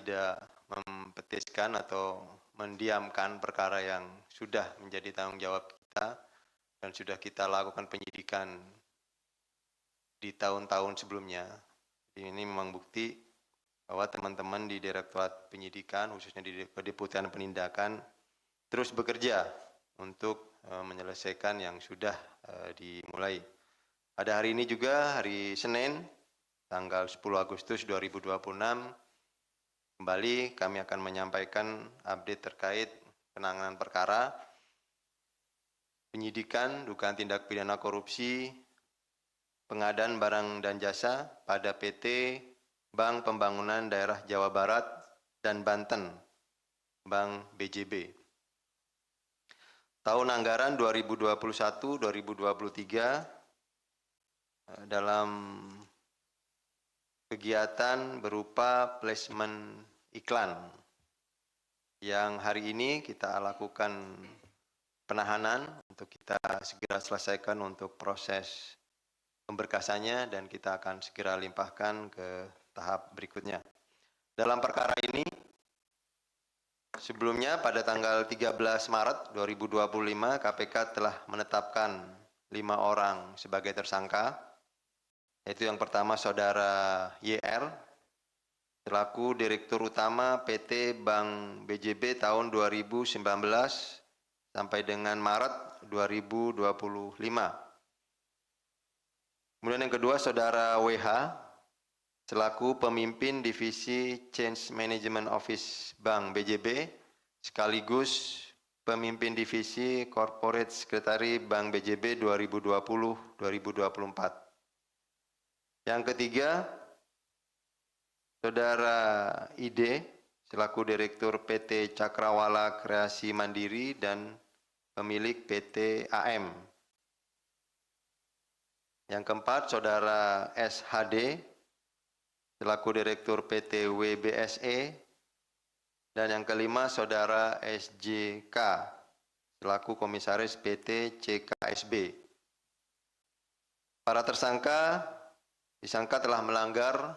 tidak mempetiskan atau mendiamkan perkara yang sudah menjadi tanggung jawab kita dan sudah kita lakukan penyidikan di tahun-tahun sebelumnya. Jadi ini memang bukti bahwa teman-teman di Direktorat Penyidikan, khususnya di Kedeputian Penindakan, terus bekerja untuk menyelesaikan yang sudah dimulai. Pada hari ini juga, hari Senin, tanggal 10 Agustus 2026, kembali kami akan menyampaikan update terkait penanganan perkara, penyidikan, dugaan tindak pidana korupsi, pengadaan barang dan jasa pada PT Bank Pembangunan Daerah Jawa Barat dan Banten, Bank BJB. Tahun anggaran 2021-2023 dalam kegiatan berupa placement iklan yang hari ini kita lakukan penahanan untuk kita segera selesaikan untuk proses pemberkasannya dan kita akan segera limpahkan ke tahap berikutnya. Dalam perkara ini, sebelumnya pada tanggal 13 Maret 2025 KPK telah menetapkan 5 orang sebagai tersangka, yaitu yang pertama Saudara YR, selaku Direktur Utama PT Bank BJB tahun 2019 sampai dengan Maret 2025. Kemudian yang kedua Saudara WH, selaku Pemimpin Divisi Change Management Office Bank BJB, sekaligus Pemimpin Divisi Corporate Secretary Bank BJB 2020-2024. Yang ketiga, Saudara ID, selaku Direktur PT Cakrawala Kreasi Mandiri dan pemilik PT AM. Yang keempat, Saudara SHD, selaku Direktur PT WBSE. Dan yang kelima, Saudara SJK, selaku Komisaris PT CKSB. Para tersangka disangka telah melanggar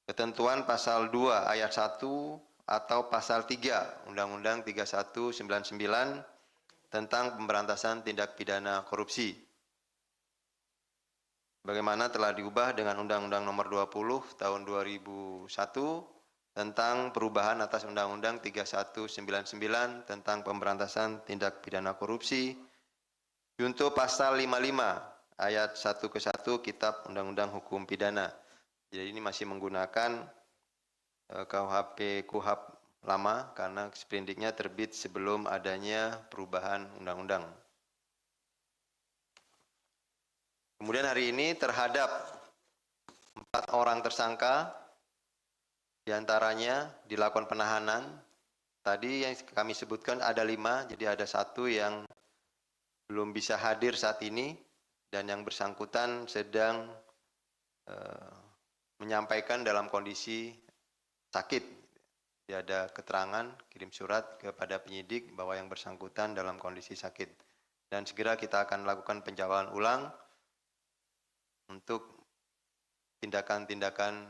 ketentuan pasal 2 ayat 1 atau pasal 3 Undang-Undang 3199 tentang pemberantasan tindak pidana korupsi. Bagaimana telah diubah dengan Undang-Undang Nomor 20 Tahun 2001 tentang perubahan atas Undang-Undang 3199 tentang pemberantasan tindak pidana korupsi, junto pasal 55 ayat 1 ke 1 Kitab Undang-Undang Hukum Pidana. Jadi ini masih menggunakan KUHP lama karena sprindiknya terbit sebelum adanya perubahan undang-undang. Kemudian hari ini terhadap 4 orang tersangka, diantaranya dilakukan penahanan. Tadi yang kami sebutkan ada 5, jadi ada 1 yang belum bisa hadir saat ini, dan yang bersangkutan sedang menyampaikan dalam kondisi sakit. Jadi ada keterangan, kirim surat kepada penyidik bahwa yang bersangkutan dalam kondisi sakit. Dan segera kita akan lakukan penjawaban ulang untuk tindakan-tindakan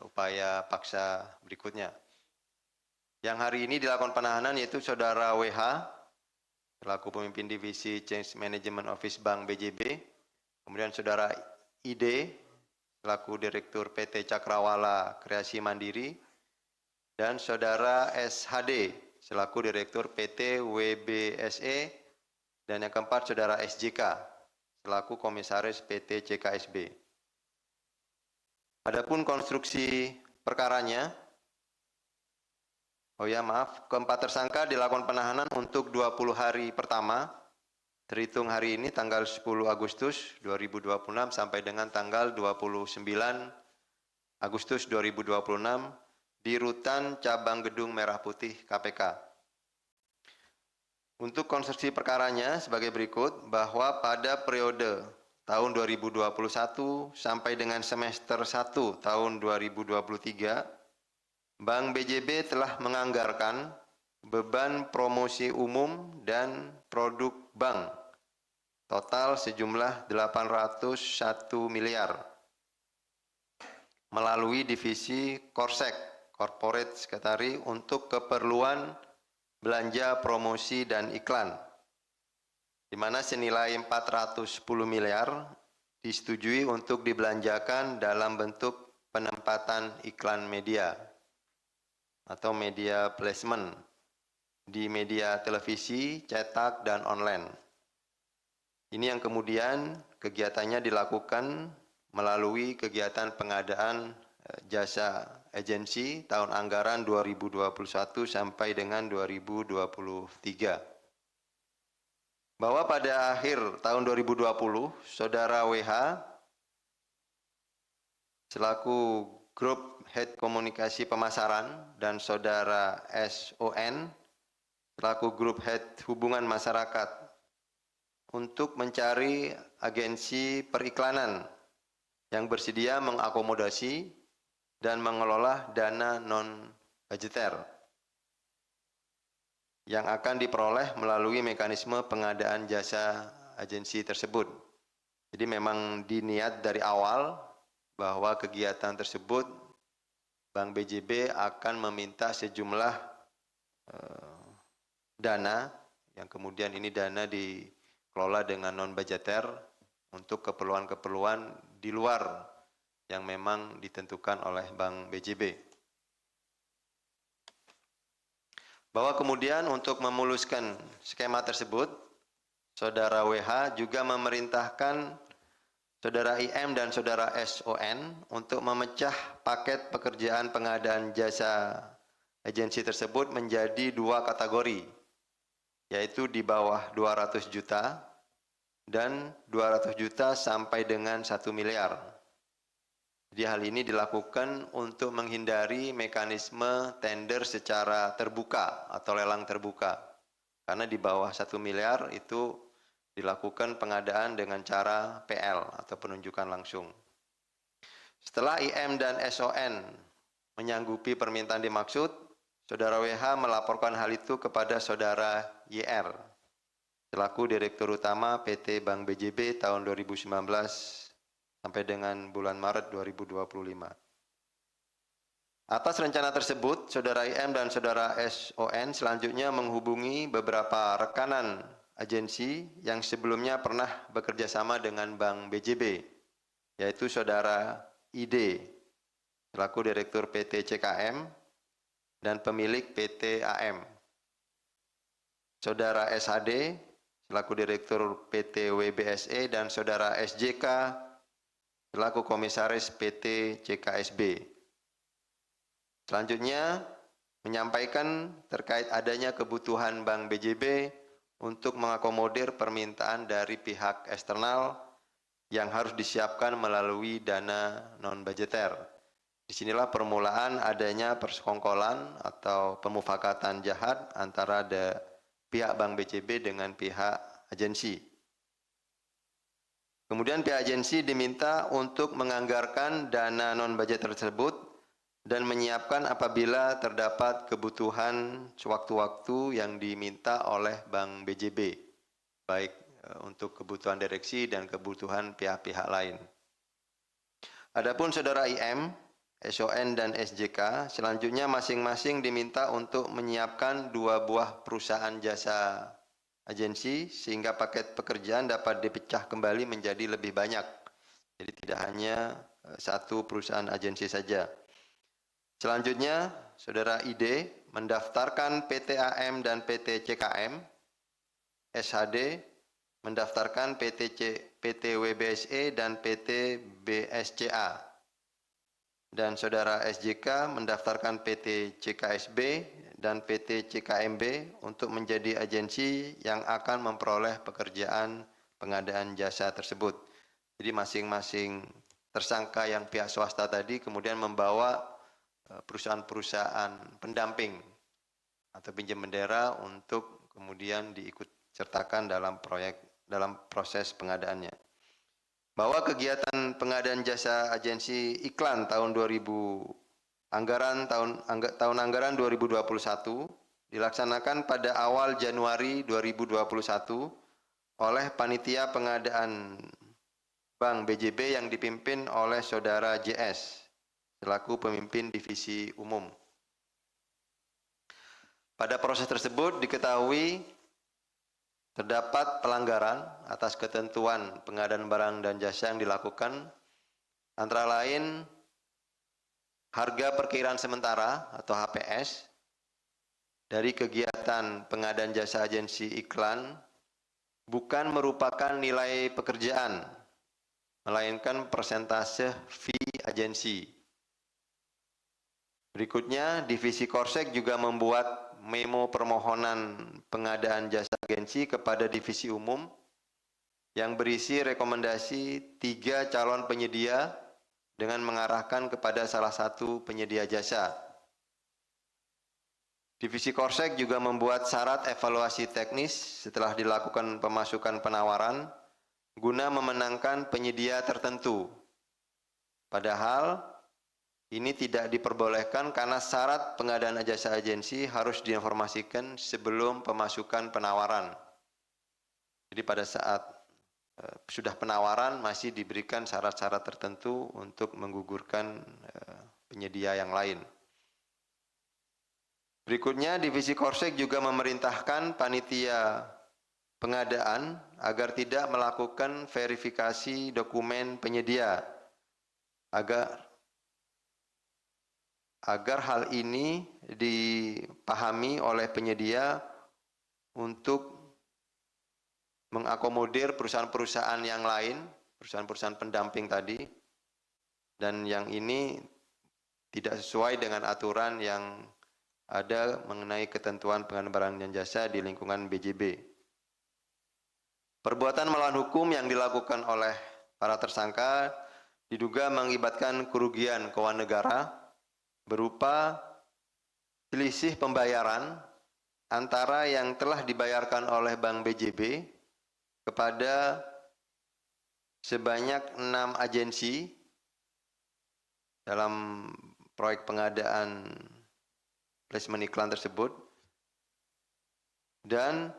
upaya paksa berikutnya. Yang hari ini dilakukan penahanan yaitu Saudara WH, selaku Pemimpin Divisi Change Management Office Bank BJB, kemudian Saudara ID, selaku Direktur PT Cakrawala Kreasi Mandiri, dan Saudara SHD, selaku Direktur PT WBSE, dan yang keempat Saudara SJK, selaku Komisaris PT CKSB. Adapun konstruksi perkaranya, keempat tersangka dilakukan penahanan untuk 20 hari pertama, terhitung hari ini tanggal 10 Agustus 2026 sampai dengan tanggal 29 Agustus 2026 di Rutan Cabang Gedung Merah Putih KPK. Untuk konstruksi perkaranya sebagai berikut, bahwa pada periode tahun 2021 sampai dengan semester 1 tahun 2023, Bank BJB telah menganggarkan beban promosi umum dan produk bank total sejumlah 801 miliar melalui divisi Korsek, Corporate Secretary untuk keperluan belanja promosi dan iklan, di mana senilai 410 miliar disetujui untuk dibelanjakan dalam bentuk penempatan iklan media atau media placement di media televisi, cetak, dan online. Ini yang kemudian kegiatannya dilakukan melalui kegiatan pengadaan jasa agensi tahun anggaran 2021 sampai dengan 2023. Bahwa pada akhir tahun 2020, Saudara WH selaku Grup Head Komunikasi Pemasaran dan Saudara SON selaku Grup Head Hubungan Masyarakat untuk mencari agensi periklanan yang bersedia mengakomodasi dan mengelola dana non-budgeter yang akan diperoleh melalui mekanisme pengadaan jasa agensi tersebut. Jadi memang diniat dari awal bahwa kegiatan tersebut Bank BJB akan meminta sejumlah dana yang kemudian ini dana dikelola dengan non-budgeter untuk keperluan-keperluan di luar yang memang ditentukan oleh Bank BJB. Bahwa kemudian untuk memuluskan skema tersebut, Saudara WH juga memerintahkan Saudara IM dan Saudara SON untuk memecah paket pekerjaan pengadaan jasa agensi tersebut menjadi dua kategori, yaitu di bawah 200 juta dan 200 juta sampai dengan 1 miliar. Jadi hal ini dilakukan untuk menghindari mekanisme tender secara terbuka atau lelang terbuka. Karena di bawah 1 miliar itu dilakukan pengadaan dengan cara PL atau penunjukan langsung. Setelah IM dan SON menyanggupi permintaan dimaksud, Saudara WH melaporkan hal itu kepada Saudara YR selaku Direktur Utama PT Bank BJB tahun 2019 sampai dengan bulan Maret 2025. Atas rencana tersebut, Saudara IM dan Saudara SON selanjutnya menghubungi beberapa rekanan agensi yang sebelumnya pernah bekerja sama dengan Bank BJB, yaitu Saudara ID selaku Direktur PT CKM dan pemilik PT AM, Saudara SHD selaku Direktur PT WBSE dan Saudara SJK selaku Komisaris PT CKSB. Selanjutnya, menyampaikan terkait adanya kebutuhan Bank BJB untuk mengakomodir permintaan dari pihak eksternal yang harus disiapkan melalui dana non-budgeter. Disinilah permulaan adanya persekongkolan atau pemufakatan jahat antara pihak Bank BJB dengan pihak agensi. Kemudian pihak agensi diminta untuk menganggarkan dana non-budget tersebut dan menyiapkan apabila terdapat kebutuhan sewaktu-waktu yang diminta oleh Bank BJB, baik untuk kebutuhan direksi dan kebutuhan pihak-pihak lain. Adapun Saudara IM, SON dan SJK selanjutnya masing-masing diminta untuk menyiapkan 2 buah perusahaan jasa agensi sehingga paket pekerjaan dapat dipecah kembali menjadi lebih banyak. Jadi tidak hanya satu perusahaan agensi saja. Selanjutnya, Saudara ID mendaftarkan PT AM dan PT CKM, SHD mendaftarkan PT WBSE dan PT BSCA, dan Saudara SJK mendaftarkan PT CKSB dan PT CKMB untuk menjadi agensi yang akan memperoleh pekerjaan pengadaan jasa tersebut. Jadi masing-masing tersangka yang pihak swasta tadi kemudian membawa perusahaan-perusahaan pendamping atau pinjam bendera untuk kemudian diikut sertakan dalam proses pengadaannya. Bahwa kegiatan pengadaan jasa agensi iklan tahun 2000 tahun anggaran 2021 dilaksanakan pada awal Januari 2021 oleh panitia pengadaan Bank BJB yang dipimpin oleh Saudara JS selaku pemimpin divisi umum. Pada proses tersebut diketahui terdapat pelanggaran atas ketentuan pengadaan barang dan jasa yang dilakukan, antara lain harga perkiraan sementara atau HPS dari kegiatan pengadaan jasa agensi iklan bukan merupakan nilai pekerjaan, melainkan persentase fee agensi. Berikutnya, Divisi Korsek juga membuat memo permohonan pengadaan jasa agensi kepada Divisi Umum yang berisi rekomendasi 3 calon penyedia dengan mengarahkan kepada salah satu penyedia jasa. Divisi Korsek juga membuat syarat evaluasi teknis setelah dilakukan pemasukan penawaran guna memenangkan penyedia tertentu. Padahal ini tidak diperbolehkan karena syarat pengadaan jasa agensi harus diinformasikan sebelum pemasukan penawaran. Jadi pada saat sudah penawaran masih diberikan syarat-syarat tertentu untuk menggugurkan penyedia yang lain. Berikutnya, Divisi Korsek juga memerintahkan panitia pengadaan agar tidak melakukan verifikasi dokumen penyedia agar hal ini dipahami oleh penyedia untuk mengakomodir perusahaan-perusahaan yang lain, perusahaan-perusahaan pendamping tadi, dan yang ini tidak sesuai dengan aturan yang ada mengenai ketentuan pengadaan barang dan jasa di lingkungan BJB. Perbuatan melawan hukum yang dilakukan oleh para tersangka diduga mengakibatkan kerugian keuangan negara berupa selisih pembayaran antara yang telah dibayarkan oleh Bank BJB kepada sebanyak 6 agensi dalam proyek pengadaan placement iklan tersebut, dan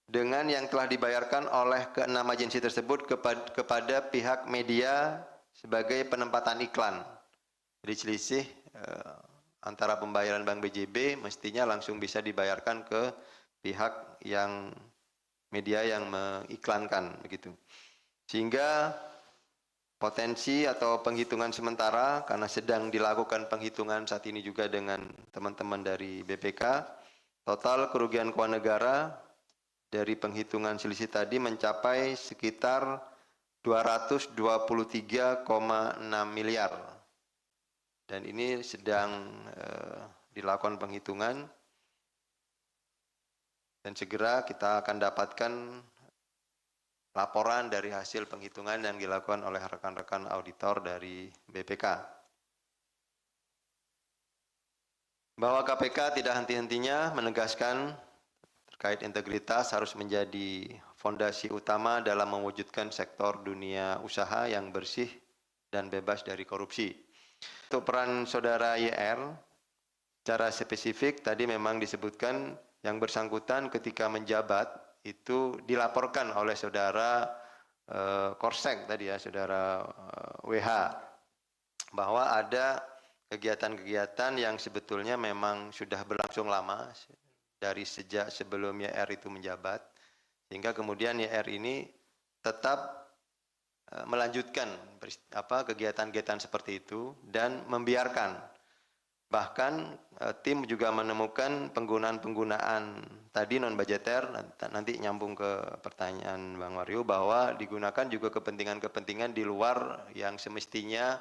dengan yang telah dibayarkan oleh ke-6 agensi tersebut kepada pihak media sebagai penempatan iklan. Jadi selisih antara pembayaran Bank BJB mestinya langsung bisa dibayarkan ke pihak yang media yang mengiklankan begitu. Sehingga potensi atau penghitungan sementara karena sedang dilakukan penghitungan saat ini juga dengan teman-teman dari BPK, total kerugian keuangan negara dari penghitungan selisih tadi mencapai sekitar 223,6 miliar. Dan ini sedang dilakukan penghitungan dan segera kita akan dapatkan laporan dari hasil penghitungan yang dilakukan oleh rekan-rekan auditor dari BPK. Bahwa KPK tidak henti-hentinya menegaskan terkait integritas harus menjadi fondasi utama dalam mewujudkan sektor dunia usaha yang bersih dan bebas dari korupsi. Untuk peran saudara YR, secara spesifik tadi memang disebutkan yang bersangkutan ketika menjabat itu dilaporkan oleh saudara Korsek tadi ya, saudara WH, bahwa ada kegiatan-kegiatan yang sebetulnya memang sudah berlangsung lama dari sejak sebelum YR itu menjabat, sehingga kemudian YR ini tetap melanjutkan kegiatan-kegiatan seperti itu dan membiarkan. Bahkan tim juga menemukan penggunaan tadi non budgeter, nanti nyambung ke pertanyaan Bang Wario, bahwa digunakan juga kepentingan-kepentingan di luar yang semestinya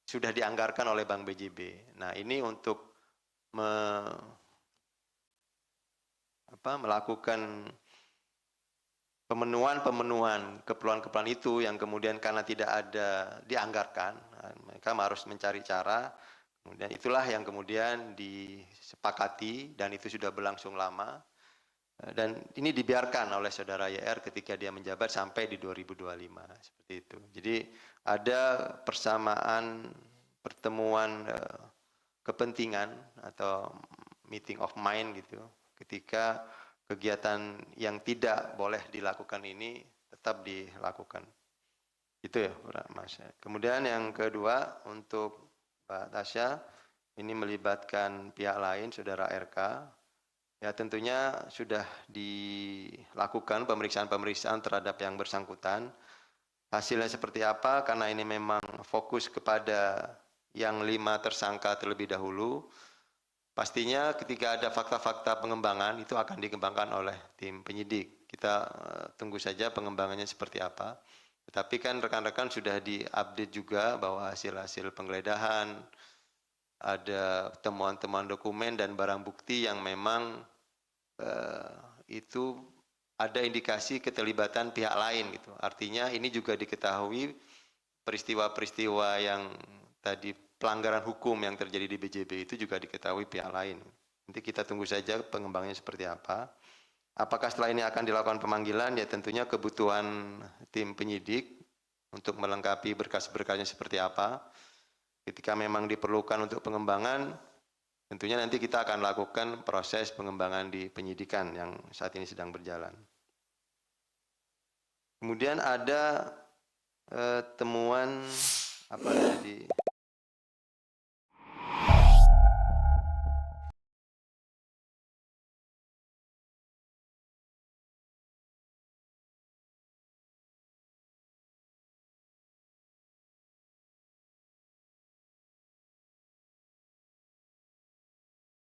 sudah dianggarkan oleh Bank BJB. Nah, ini untuk melakukan pemenuhan keperluan-keperluan itu yang kemudian karena tidak ada dianggarkan, mereka harus mencari cara. Kemudian itulah yang kemudian disepakati dan itu sudah berlangsung lama. Dan ini dibiarkan oleh saudara YR ketika dia menjabat sampai di 2025 seperti itu. Jadi ada persamaan pertemuan kepentingan atau meeting of mind gitu ketika kegiatan yang tidak boleh dilakukan ini tetap dilakukan. Itu ya, Mas. Kemudian yang kedua untuk Pak Tasya, ini melibatkan pihak lain, saudara RK. Ya tentunya sudah dilakukan pemeriksaan-pemeriksaan terhadap yang bersangkutan. Hasilnya seperti apa? Karena ini memang fokus kepada yang 5 tersangka terlebih dahulu. Pastinya ketika ada fakta-fakta pengembangan itu akan dikembangkan oleh tim penyidik. Kita tunggu saja pengembangannya seperti apa. Tetapi kan rekan-rekan sudah diupdate juga bahwa hasil-hasil penggeledahan, ada temuan-temuan dokumen dan barang bukti yang memang itu ada indikasi keterlibatan pihak lain gitu. Artinya ini juga diketahui peristiwa-peristiwa yang tadi pelanggaran hukum yang terjadi di BJB itu juga diketahui pihak lain. Nanti kita tunggu saja pengembangannya seperti apa. Apakah setelah ini akan dilakukan pemanggilan? Ya tentunya kebutuhan tim penyidik untuk melengkapi berkas-berkasnya seperti apa. Ketika memang diperlukan untuk pengembangan, tentunya nanti kita akan lakukan proses pengembangan di penyidikan yang saat ini sedang berjalan. Kemudian ada temuan apa tadi